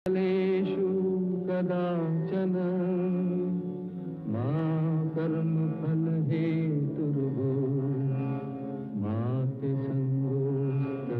फलेषु कदाचन मा कर्मफल हेतुर्भो मा ते संगोऽस्त्वविकर्मणि।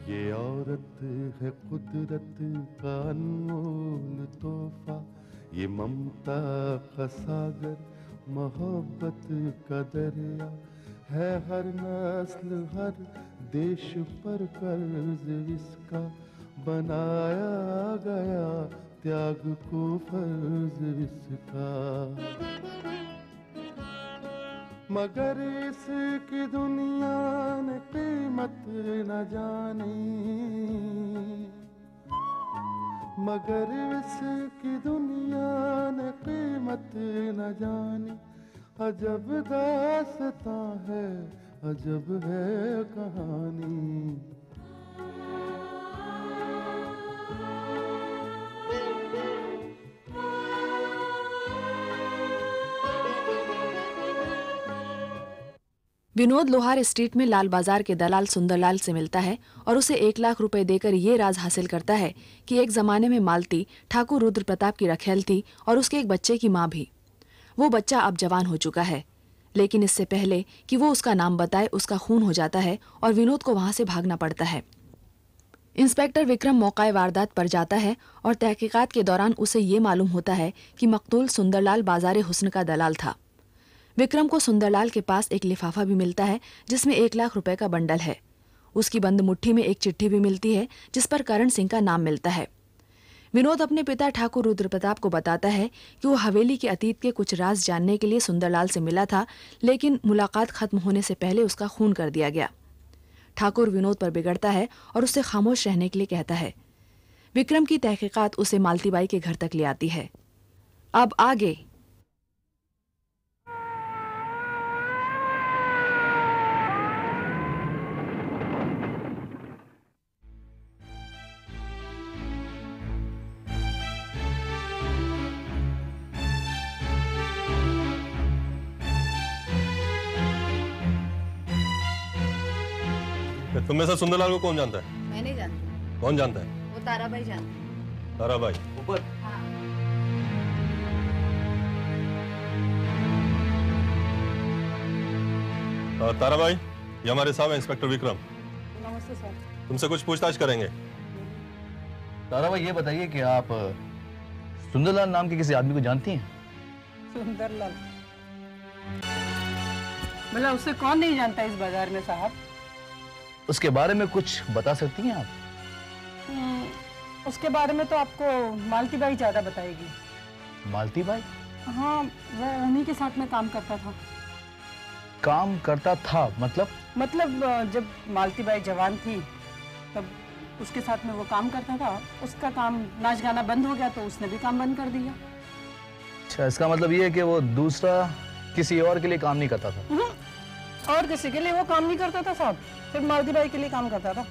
ये औरत है कुदरत का अनमोल तोहफा, ये ममता का सागर, मोहब्बत का दरिया है। हर नस्ल हर देश पर कर्ज इसका बनाया गया, त्याग को फर्ज इसका। मगर इसकी दुनिया ने कीमत न जानी, मगर इसकी दुनिया ने कीमत न जानी। अजब दास्तां है, अजब है कहानी। विनोद लोहार स्ट्रीट में लाल बाजार के दलाल सुंदरलाल से मिलता है और उसे 1 लाख रुपए देकर ये राज हासिल करता है कि एक जमाने में मालती ठाकुर रुद्र प्रताप की रखेल थी और उसके एक बच्चे की मां भी। वो बच्चा अब जवान हो चुका है, लेकिन इससे पहले कि वो उसका नाम बताए उसका खून हो जाता है और विनोद को वहां से भागना पड़ता है। इंस्पेक्टर विक्रम मौकाए वारदात पर जाता है और तहकीकात के दौरान उसे ये मालूम होता है कि मकतूल सुंदरलाल बाजारे हुस्न का दलाल था। विक्रम को सुंदरलाल के पास एक लिफाफा भी मिलता है जिसमें 1 लाख रुपए का बंडल है। उसकी बंद मुट्ठी में एक चिट्ठी भी मिलती है जिस पर करण सिंह का नाम मिलता है। विनोद अपने पिता ठाकुर रुद्र प्रताप को बताता है कि वो हवेली के अतीत के कुछ राज जानने के लिए सुंदरलाल से मिला था, लेकिन मुलाकात खत्म होने से पहले उसका खून कर दिया गया। ठाकुर विनोद पर बिगड़ता है और उससे खामोश रहने के लिए कहता है। विक्रम की तहकीकात उसे मालतीबाई के घर तक ले आती है। अब आगे। तुम में से सुंदरलाल को कौन जानता है? मैं नहीं जानती। कौन जानता है? वो ताराबाई जानती है। ताराबाई ऊपर? हाँ। ताराबाई, ये हमारे साहब हैं इंस्पेक्टर विक्रम। नमस्ते सर। तुमसे कुछ पूछताछ करेंगे। ताराबाई, ये बताइए कि आप सुंदरलाल नाम के किसी आदमी को जानती हैं? सुंदरलाल? भला उसे कौन नहीं जानता इस बाजार में साहब? उसके बारे में कुछ बता सकती हैं आप? उसके बारे में तो आपको मालतीबाई ज्यादा बताएगी। मालतीबाई? हाँ, वह उन्हीं के साथ में काम करता था। काम करता था मतलब? मतलब जब मालतीबाई जवान थी तब उसके साथ में वो काम करता था। उसका काम नाच गाना बंद हो गया तो उसने भी काम बंद कर दिया। अच्छा, इसका मतलब ये है कि वो दूसरा किसी और के लिए काम नहीं करता था? और किसी के लिए वो काम नहीं करता था साहब, सिर्फ मालतीबाई के लिए काम करता था।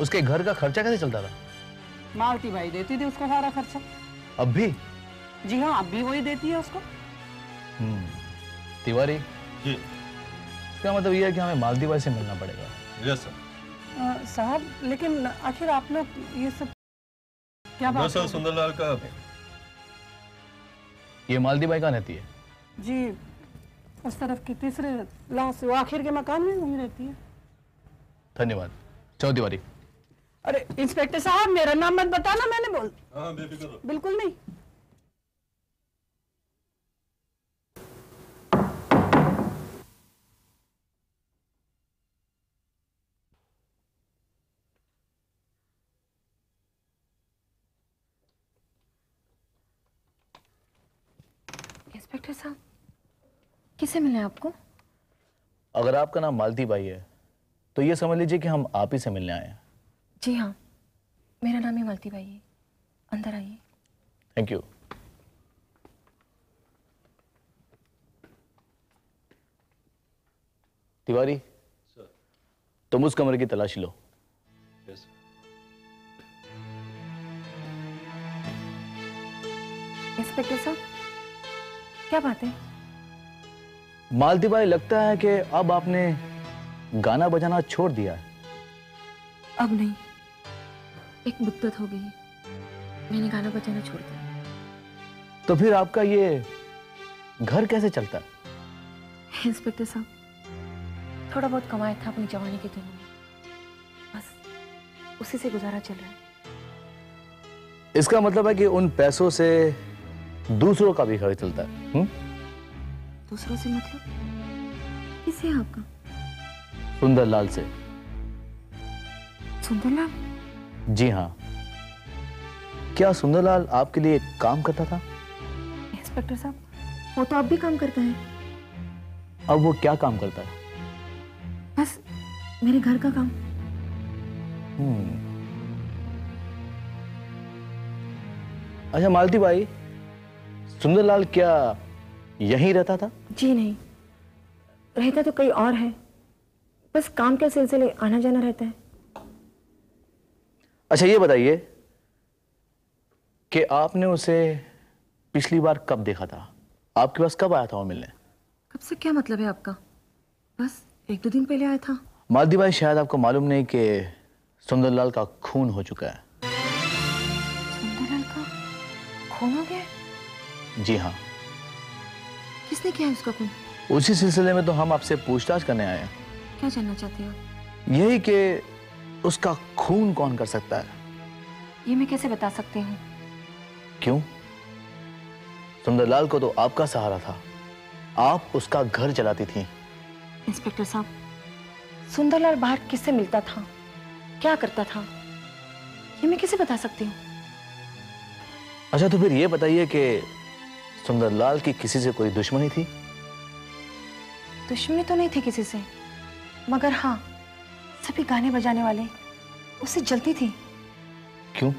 उसके घर का खर्चा कैसे चलता था? मालतीबाई देती थी उसको सारा खर्चा। अब भी? जी हाँ, अब भी वही देती है उसको। तिवारी जी। इसका मतलब ये है कि हमें मालतीबाई से मिलना पड़ेगा। Yes sir. साहब, लेकिन आखिर आप लोग ये सब क्या बात? सर, सुंदरलाल का ये मालतीबाई कहाँ रहती है? जी, उस तरफ की तीसरे लाश से, वो आखिर के मकान में नहीं रहती है। धन्यवाद। चलो तिवारी। अरे इंस्पेक्टर साहब, मेरा नाम मत बताना, मैंने बोल। हाँ, बेफिक्र रहो। बिल्कुल नहीं। इंस्पेक्टर साहब, किससे मिले आपको? अगर आपका नाम मालतीबाई है तो ये समझ लीजिए कि हम आप ही से मिलने आए हैं। जी हाँ, मेरा नाम ही मालतीबाई है। अंदर आइए। Thank you. तिवारी सर, तुम उस कमरे की तलाशी लो। यस। इंस्पेक्टर साहब, क्या बात है? मालती बाई, लगता है कि अब आपने गाना बजाना छोड़ दिया है। अब नहीं, एक मुद्दत हो गई, मैंने गाना बजाना छोड़ दिया। तो फिर आपका ये घर कैसे चलता है? इंस्पेक्टर साहब, थोड़ा बहुत कमाया था अपनी जवानी के दिनों में, बस उसी से गुजारा चल रहा है। इसका मतलब है कि उन पैसों से दूसरों का भी घर चलता है। दूसरों से मतलब? किससे है आपका? सुंदरलाल से। सुंदरलाल? जी हाँ। क्या सुंदरलाल आपके लिए काम करता था? इंस्पेक्टर साहब, वो तो अब भी काम करता है। अब वो क्या काम करता है? बस मेरे घर का काम। अच्छा मालती बाई, सुंदरलाल क्या यहीं रहता था? जी नहीं, रहता तो कहीं और है, बस काम के सिलसिले आना जाना रहता है। अच्छा ये बताइए कि आपने उसे पिछली बार कब देखा था? आपके पास कब आया था वो मिलने? कब से क्या मतलब है आपका? बस 1-2 दिन पहले आया था। मालती बाई, शायद आपको मालूम नहीं कि सुंदरलाल का खून हो चुका है। सुंदरलाल का खून हो गया? जी हाँ। किसने किया है उसका खून? उसी सिलसिले में तो हम आपसे पूछताछ करने आए हैं। क्या जानना चाहते हो आप? यही कि उसका खून कौन कर सकता है। ये मैं कैसे बता सकती हूँ? क्यों? सुंदरलाल को तो आपका सहारा था, आप उसका घर चलाती थी। इंस्पेक्टर साहब, सुंदरलाल बाहर किससे मिलता था, क्या करता था, ये मैं कैसे बता सकती हूँ? अच्छा तो फिर ये बताइए कि सुंदरलाल की किसी से कोई दुश्मनी थी? दुश्मनी तो नहीं थी किसी से, मगर हाँ, सभी गाने बजाने वाले उससे जलती थी। क्यों?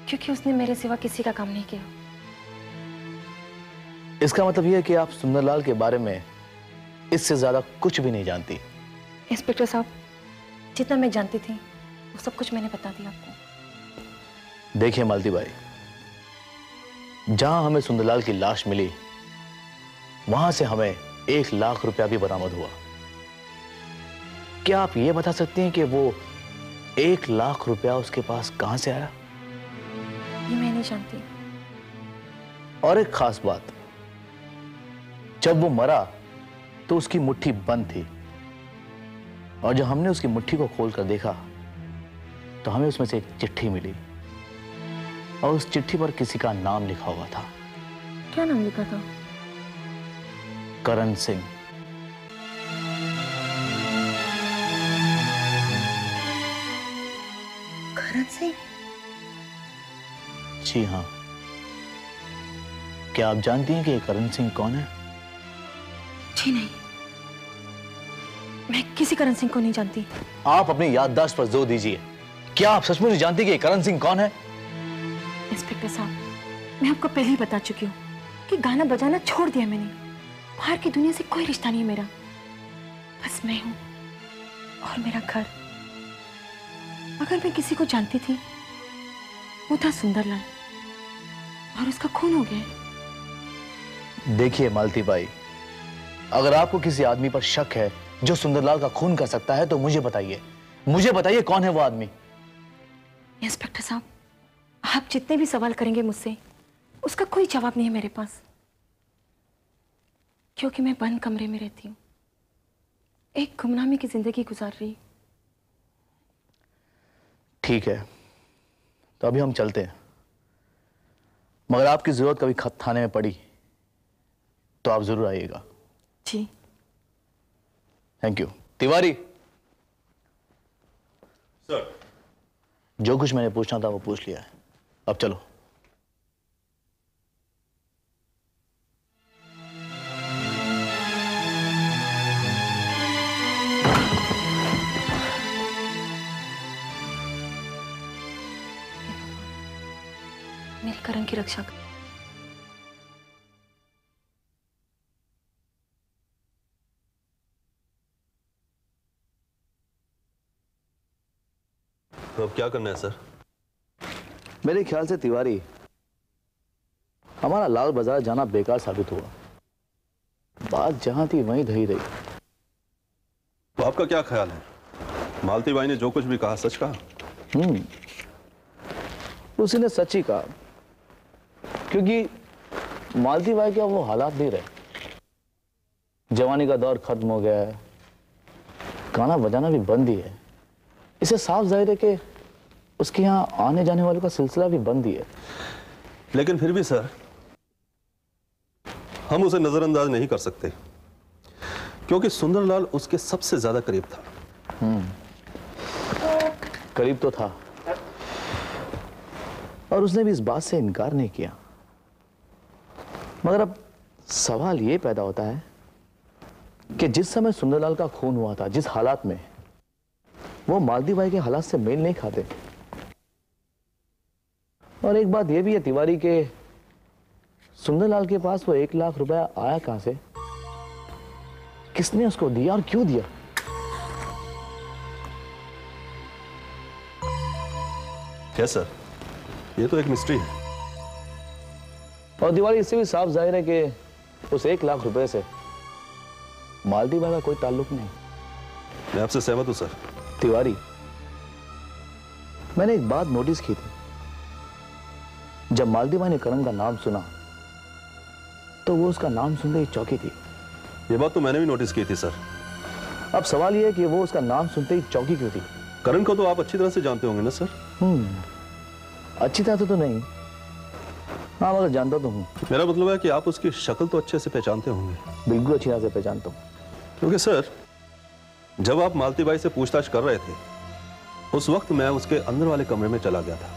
क्योंकि उसने मेरे सिवा किसी का काम नहीं किया। इसका मतलब यह है कि आप सुंदरलाल के बारे में इससे ज्यादा कुछ भी नहीं जानती। इंस्पेक्टर साहब, जितना मैं जानती थी वो सब कुछ मैंने बता दिया आपको। देखिए मालती बाई, जहां हमें सुंदरलाल की लाश मिली वहां से हमें 1 लाख रुपया भी बरामद हुआ। क्या आप ये बता सकती हैं कि वो 1 लाख रुपया उसके पास कहां से आया? ये मैं नहीं जानती। और एक खास बात, जब वो मरा तो उसकी मुट्ठी बंद थी, और जब हमने उसकी मुट्ठी को खोलकर देखा तो हमें उसमें से एक चिट्ठी मिली, और उस चिट्ठी पर किसी का नाम लिखा हुआ था। क्या नाम लिखा था? करण सिंह। करण सिंह? जी हाँ। क्या आप जानती हैं कि ये करण सिंह कौन है? जी नहीं, मैं किसी करण सिंह को नहीं जानती। आप अपनी याददाश्त पर जोर दीजिए। क्या आप सचमुच नहीं जानती कि ये करण सिंह कौन है? इंस्पेक्टर साहब, मैं आपको पहले ही बता चुकी हूँ कि गाना बजाना छोड़ दिया मैंने। बाहर की दुनिया से कोई रिश्ता नहीं है मेरा, बस मैं हूँ और मेरा घर। अगर मैं किसी को जानती थी वो था सुंदरलाल, और उसका खून हो गया। देखिए मालती बाई, अगर आपको किसी आदमी पर शक है जो सुंदरलाल का खून कर सकता है तो मुझे बताइए कौन है वो आदमी। इंस्पेक्टर साहब, आप जितने भी सवाल करेंगे मुझसे उसका कोई जवाब नहीं है मेरे पास, क्योंकि मैं बंद कमरे में रहती हूँ, एक गुमनामी की जिंदगी गुजार रही। ठीक है, तो अभी हम चलते हैं, मगर आपकी जरूरत कभी खत थाने में पड़ी तो आप जरूर आइएगा। जी। Thank you. तिवारी, सर। जो कुछ मैंने पूछना था वो पूछ लिया है, अब चलो। मेरे करण की रक्षा कर। तो अब क्या करना है सर? मेरे ख्याल से तिवारी, हमारा लाल बाजार जाना बेकार साबित हुआ। बात जहां थी वहीं रही। तो आपका क्या ख्याल है, मालती बाई ने जो कुछ भी कहा सच कहा? उसी ने सच ही कहा, क्योंकि मालती बाई के अब वो हालात नहीं रहे। जवानी का दौर खत्म हो गया है, गाना बजाना भी बंद ही है। इसे साफ जाहिर है कि उसके यहाँ आने जाने वालों का सिलसिला भी बंद ही है। लेकिन फिर भी सर, हम उसे नजरअंदाज नहीं कर सकते, क्योंकि सुंदरलाल उसके सबसे ज्यादा करीब था। करीब तो था, और उसने भी इस बात से इनकार नहीं किया। मगर अब सवाल यह पैदा होता है कि जिस समय सुंदरलाल का खून हुआ था, जिस हालात में, वो मालती बाई के हालात से मेल नहीं खाते। और एक बात यह भी है तिवारी के सुंदरलाल के पास वो 1 लाख रुपया आया कहां से, किसने उसको दिया और क्यों दिया? क्या सर, ये तो एक मिस्ट्री है। और तिवारी इससे भी साफ जाहिर है कि उस 1 लाख रुपए से मालती बाई का कोई ताल्लुक नहीं। मैं आपसे सहमत हूं सर। तिवारी, मैंने एक बात नोटिस की थी। जब मालती बाई ने करण का नाम सुना तो वो उसका नाम सुनते ही चौंकी थी। ये बात तो मैंने भी नोटिस की थी सर। अब सवाल यह है कि वो उसका नाम सुनते ही चौंकी क्यों थी? करण को तो आप अच्छी तरह से जानते होंगे ना सर? अच्छी तरह तो नहीं, हाँ मगर जानता तो हूँ। मेरा मतलब है कि आप उसकी शक्ल तो अच्छे से पहचानते होंगे। बिल्कुल अच्छी तरह से पहचानता हूँ। क्योंकि सर, जब आप मालती बाई से पूछताछ कर रहे थे, उस वक्त मैं उसके अंदर वाले कमरे में चला गया था।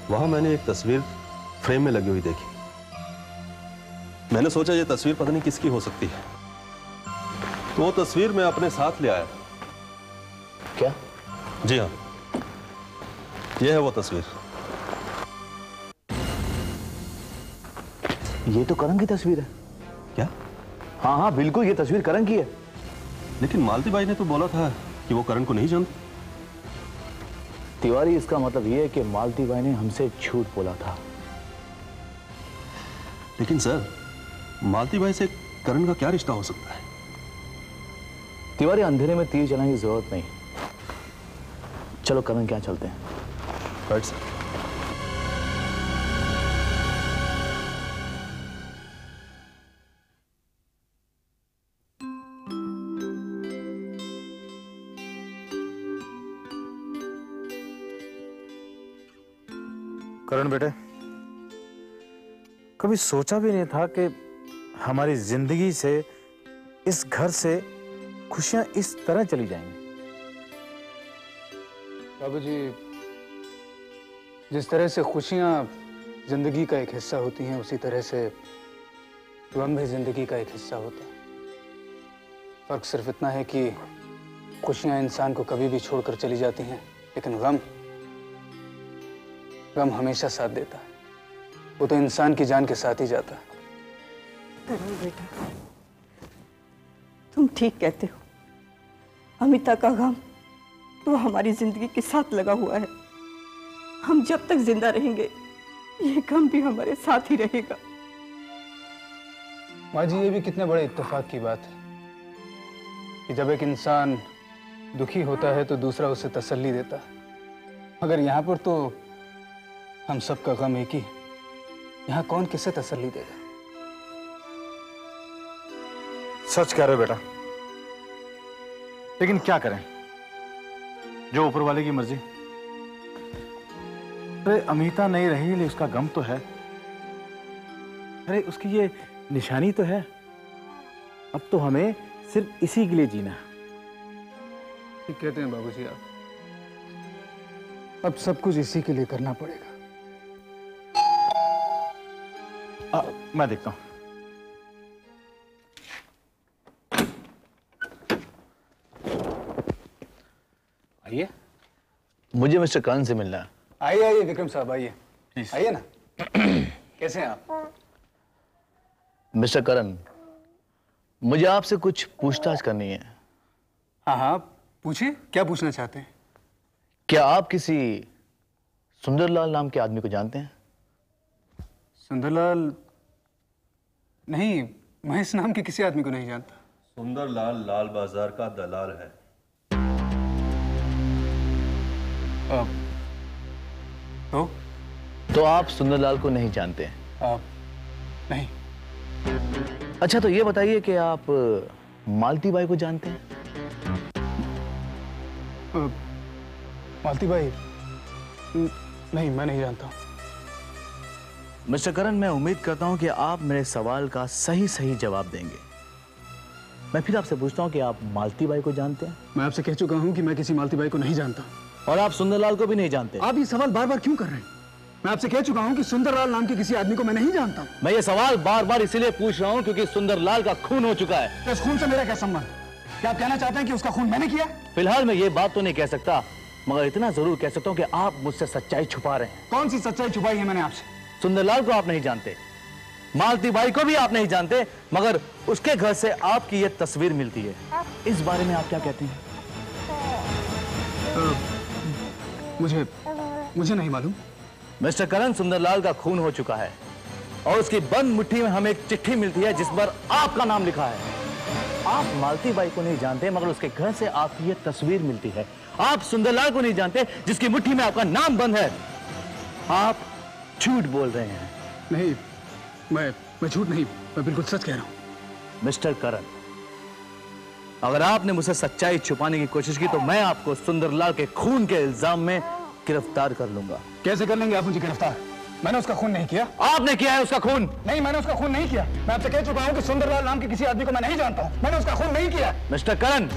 वहां मैंने एक तस्वीर फ्रेम में लगी हुई देखी। मैंने सोचा ये तस्वीर पता नहीं किसकी हो सकती है, तो वो तस्वीर मैं अपने साथ ले आया था। क्या? जी हाँ, ये है वो तस्वीर। ये तो करण की तस्वीर है। क्या? हाँ हाँ बिल्कुल, ये तस्वीर करण की है। लेकिन मालती बाई ने तो बोला था कि वो करण को नहीं जानती। तिवारी, इसका मतलब यह है कि मालती बाई ने हमसे झूठ बोला था। लेकिन सर, मालती बाई से करण का क्या रिश्ता हो सकता है? तिवारी, अंधेरे में तीर चलाने की जरूरत नहीं। चलो करण क्या चलते हैं। Right sir. करण बेटे, कभी सोचा भी नहीं था कि हमारी जिंदगी से, इस घर से खुशियां इस तरह चली जाएंगी। बाबूजी, जिस तरह से खुशियां जिंदगी का एक हिस्सा होती हैं, उसी तरह से गम भी जिंदगी का एक हिस्सा होता है। फर्क सिर्फ इतना है कि खुशियां इंसान को कभी भी छोड़कर चली जाती हैं, लेकिन गम हमेशा साथ देता है। वो तो इंसान की जान के साथ ही जाता है। करण बेटा, तुम ठीक कहते हो। अमिता का गम वो हमारी जिंदगी के साथ लगा हुआ है। हम जब तक जिंदा रहेंगे, ये गम भी हमारे साथ ही रहेगा। माँ जी, ये भी कितने बड़े इत्तेफाक की बात है कि जब एक इंसान दुखी होता है तो दूसरा उसे तसल्ली देता है। मगर यहाँ पर तो हम सबका गम एक ही। यहाँ कौन किसे तसल्ली देगा? सच कह रहे हो बेटा, लेकिन क्या करें, जो ऊपर वाले की मर्जी। अरे अमिता नहीं रही, लेकिन उसका गम तो है। अरे उसकी ये निशानी तो है। अब तो हमें सिर्फ इसी के लिए जीना है। ठीक कहते हैं बाबूजी आप। अब सब कुछ इसी के लिए करना पड़ेगा। मैं देखता हूं। आइए। मुझे मिस्टर करण से मिलना है। आइए आइए विक्रम साहब, आइए आइए ना। कैसे हैं आप? मिस्टर करण, मुझे आपसे कुछ पूछताछ करनी है। हाँ हाँ, पूछिए, क्या पूछना चाहते हैं? क्या आप किसी सुंदरलाल नाम के आदमी को जानते हैं? सुंदरलाल नहीं, मैं इस नाम के किसी आदमी को नहीं जानता। सुंदरलाल लाल बाजार का दलाल है। तो आप सुंदरलाल को नहीं जानते हैं? नहीं। अच्छा, तो ये बताइए कि आप मालती बाई को जानते हैं? मालती बाई? नहीं, मैं नहीं जानता। मिस्टर करण, मैं उम्मीद करता हूं कि आप मेरे सवाल का सही सही जवाब देंगे। मैं फिर आपसे पूछता हूं कि आप मालती बाई को जानते हैं? मैं आपसे कह चुका हूं कि मैं किसी मालती बाई को नहीं जानता। और आप सुंदरलाल को भी नहीं जानते? आप ये सवाल बार बार क्यों कर रहे हैं? मैं आपसे कह चुका हूं कि सुंदरलाल नाम के किसी आदमी को मैं नहीं जानता। मैं ये सवाल बार बार इसीलिए पूछ रहा हूं क्योंकि सुंदरलाल का खून हो चुका है। तो इस खून से मेरा क्या संबंध? क्या आप कहना चाहते हैं कि उसका खून मैंने किया? फिलहाल मैं ये बात तो नहीं कह सकता, मगर इतना जरूर कह सकता हूं कि आप मुझसे सच्चाई छुपा रहे हैं। कौन सी सच्चाई छुपाई है मैंने आपसे? सुंदरलाल को आप नहीं जानते, मालती बाई को भी आप नहीं जानते, मगर उसके घर से आपकी ये तस्वीर मिलती है। इस बारे में आप क्या कहते हैं? मुझे नहीं मालूम। मिस्टर करण, सुंदरलाल का खून हो चुका है और उसकी बंद मुट्ठी में हमें एक चिट्ठी मिलती है जिस पर आपका नाम लिखा है। आप मालती बाई को नहीं जानते, मगर उसके घर से आपकी ये तस्वीर मिलती है। आप सुंदरलाल को नहीं जानते जिसकी मुट्ठी में आपका नाम बंद है। आप झूठ बोल रहे हैं। नहीं, मैं झूठ नहीं, मैं बिल्कुल सच कह रहा हूं। मिस्टर करण, अगर आपने मुझसे सच्चाई छुपाने की कोशिश की तो मैं आपको सुंदरलाल के खून के इल्जाम में गिरफ्तार कर लूंगा। कैसे कर लेंगे आप मुझे गिरफ्तार? मैंने उसका खून नहीं किया। आपने किया है उसका खून। नहीं, मैंने उसका खून नहीं किया। मैं आपसे कह चुका हूं कि सुंदरलाल नाम के किसी आदमी को मैं नहीं जानता हूं। मैंने उसका खून नहीं किया। मिस्टर करण,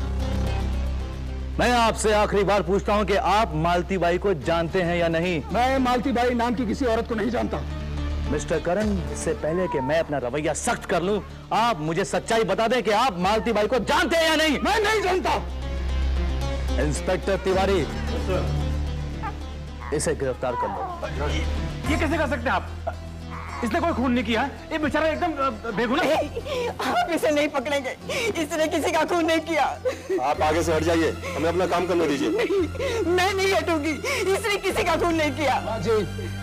मैं आपसे आखिरी बार पूछता हूं कि आप मालती बाई को जानते हैं या नहीं? मैं मालती बाई नाम की किसी औरत को नहीं जानता। मिस्टर करण, इससे पहले कि मैं अपना रवैया सख्त कर लूं, आप मुझे सच्चाई बता दें कि आप मालती बाई को जानते हैं या नहीं? मैं नहीं जानता। इंस्पेक्टर तिवारी, इसे गिरफ्तार कर लो। ये कैसे कर सकते हैं आप? इसने कोई खून नहीं किया। ये बेचारा एकदम बेगुनाह है। आप इसे नहीं पकड़ेंगे, इसने किसी का खून नहीं किया। आप आगे से हट जाइए, हमें अपना काम करने दीजिए। मैं नहीं हटूंगी, इसने किसी का खून नहीं किया।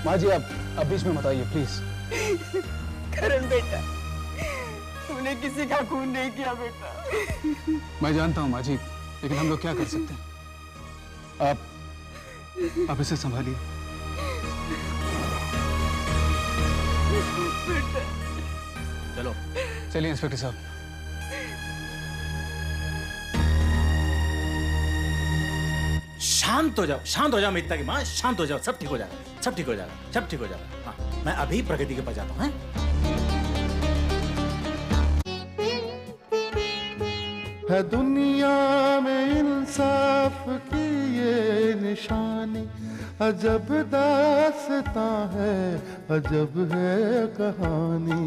माँ जी अब बीच में मत आइए प्लीज। करण बेटा, तूने किसी का खून नहीं किया बेटा। मैं जानता हूँ माँ जी, लेकिन हम लोग क्या कर सकते हैं? आप इसे संभालिए। चलो चलिए इंस्पेक्टर साहब। शांत हो जाओ मित्ता की माँ, शांत हो जाओ। सब ठीक हो जाएगा, सब ठीक हो जाएगा, सब ठीक हो जाएगा। हाँ, मैं अभी प्रगति के पास जाता हूँ। है दुनिया में इंसाफ की ये निशानी, अजब दास्तां है, अजब है कहानी।